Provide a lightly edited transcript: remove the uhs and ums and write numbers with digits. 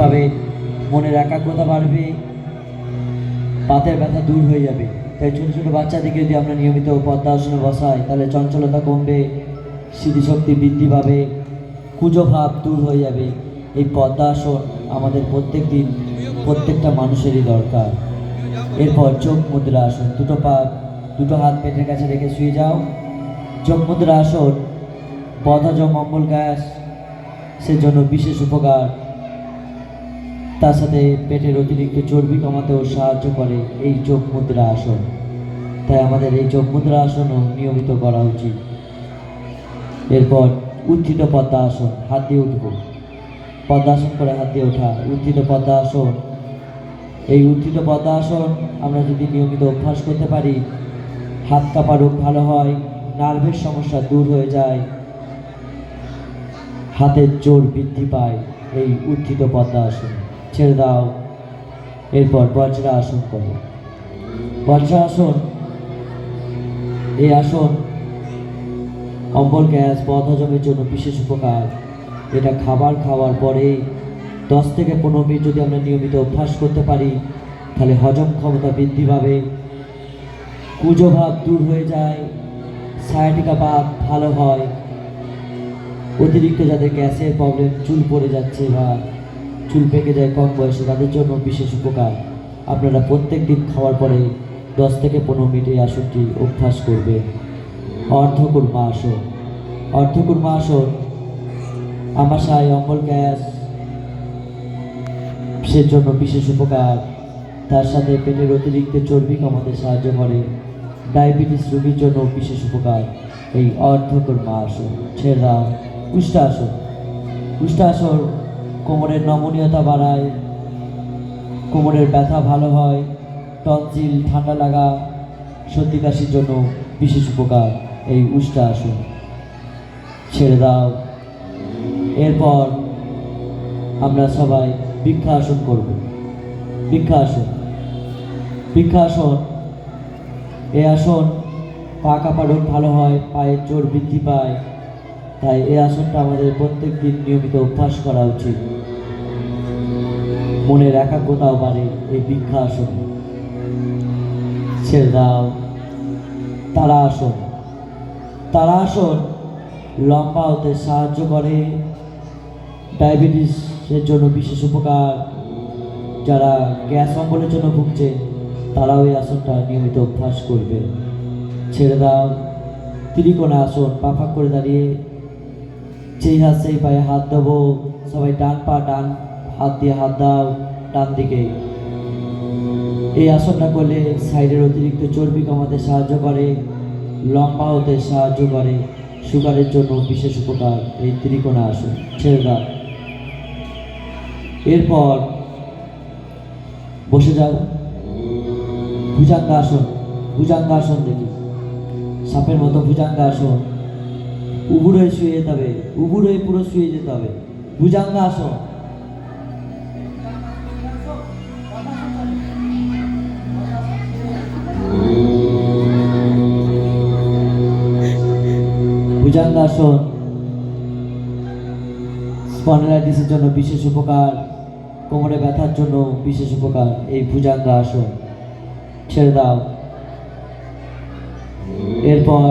ভাবে মনের একাগ্রতা বাড়বে, পাতের ব্যথা দূর হয়ে যাবে। তাই ছোটো ছোটো বাচ্চাদেরকে যদি আমরা নিয়মিত পদ্মাসনে বসাই তাহলে চঞ্চলতা কমবে, স্মৃতিশক্তি বৃদ্ধি পাবে, কুজো ভাব দূর হয়ে যাবে। এই পদ্মাসন আমাদের প্রত্যেকটা মানুষেরই দরকার। এরপর চোখ মুদ্রা আসন, দুটো হাত পেটের কাছে রেখে শুয়ে যাও। চোখ মুদ্রা আসন বদহজম অম্বল গ্যাস জন্য বিশেষ উপকার, তার সাথে পেটের অতিরিক্ত চর্বি কমাতেও সাহায্য করে এই চোখ মুদ্রা আসন। তাই আমাদের এই চোখ মুদ্রা আসনও নিয়মিত করা উচিত। এরপর উত্থিত পদ্মাসন, হাত দিয়ে উঠব, পদ্মাসন করে হাত দিয়ে ওঠা, উত্থিত পদ্মাসন। এই উত্থিত পদ্মাসন আমরা যদি নিয়মিত অভ্যাস করতে পারি, হাত কাঁপা রোগ ভালো হয়, নার্ভের সমস্যা দূর হয়ে যায়, হাতের জোর বৃদ্ধি পায় এই উত্থিত পদ্মাসন। ছেড়ে দাও। এরপর বজ্রাসন করো। বজ্রাসন, এই আসন অম্বল গ্যাস বদহজমের জন্য বিশেষ উপকার। এটা খাবার খাওয়ার পরে 10 থেকে 15 মিনিট যদি আমরা নিয়মিত অভ্যাস করতে পারি তাহলে হজম ক্ষমতা বৃদ্ধি পাবে, কুজো ভাব দূর হয়ে যায়, সায়াটিকা ভাব ভালো হয়। অতিরিক্ত যাদের গ্যাসের প্রবলেম, চুল পড়ে যাচ্ছে বা চুল পেকে যায় কম বয়সে, তাদের জন্য বিশেষ উপকার। আপনারা প্রত্যেক দিন খাওয়ার পরে 10 থেকে 15 মিনিট এই আসনটি অভ্যাস করবে। অর্ধকূর্মা আসন, অর্ধকূর্মা আসন আমাশয় অম্বল গ্যাস জন্য বিশেষ উপকার, তার সাথে পেটের অতিরিক্ত চর্বি কমাতে সাহায্য করে, ডায়াবেটিস রোগীর জন্য বিশেষ উপকার এই অর্ধকূর্মা আসন। ছেড়ে দাও। উষ্ট্রাসন, উষ্ট্রাসন কোমরের নমনীয়তা বাড়ায়, কোমরের ব্যথা ভালো হয়, টনসিল ঠান্ডা লাগা, সর্দি কাশির জন্য বিশেষ উপকার এই উষ্ট্রাসন। ছেড়ে দাও। এরপর আমরা সবাই বৃক্ষাসন করব। বৃক্ষাসন, বৃক্ষাসন, এই আসন পা কাঁপা রোগ ভালো হয়, পায়ের জোর বৃদ্ধি পায়। তাই এই আসনটা আমাদের প্রত্যেক দিন নিয়মিত অভ্যাস করা উচিত। মনের একাগ্রতাও বাড়ে এই বৃক্ষাসন। ছেড়ে দাও। তারা আসন, তারা আসন লম্বা হতে সাহায্য করে, ডায়াবেটিসের জন্য বিশেষ উপকার। যারা গ্যাস অম্বলের জন্য ভুগছে তারাও এই আসনটা নিয়মিত অভ্যাস করবে। ছেড়ে দাও। ত্রিকোণা আসন, পা ফাঁক করে দাঁড়িয়ে যেই হাত সেই পায়ে হাত দেবো। সবাই ডান পা ডান হাত দিয়ে হাত দাও ডান দিকে। এই আসনটা করলে সাইডের অতিরিক্ত চর্বি কমাতে সাহায্য করে, লম্বা হতে সাহায্য করে, সুগারের জন্য বিশেষ উপকার এই ত্রিকোণা আসন। ছেড়ে দাও। এরপর বসে যাও। ভুজঙ্গাসন, ভুজঙ্গাসন দেখি সাপের মতো ভুজঙ্গাসন। উবুর হয়ে শুয়ে যেতে হবে, উবুর হয়ে পুরো শুয়ে যেতে হবে। ভুজঙ্গাসন, ভুজঙ্গাসন স্পন্ডাইলাইটিসের জন্য বিশেষ উপকার, কোমরে ব্যথার জন্য বিশেষ উপকার এই ভুজঙ্গাসন। ছেড়ে দাও। এরপর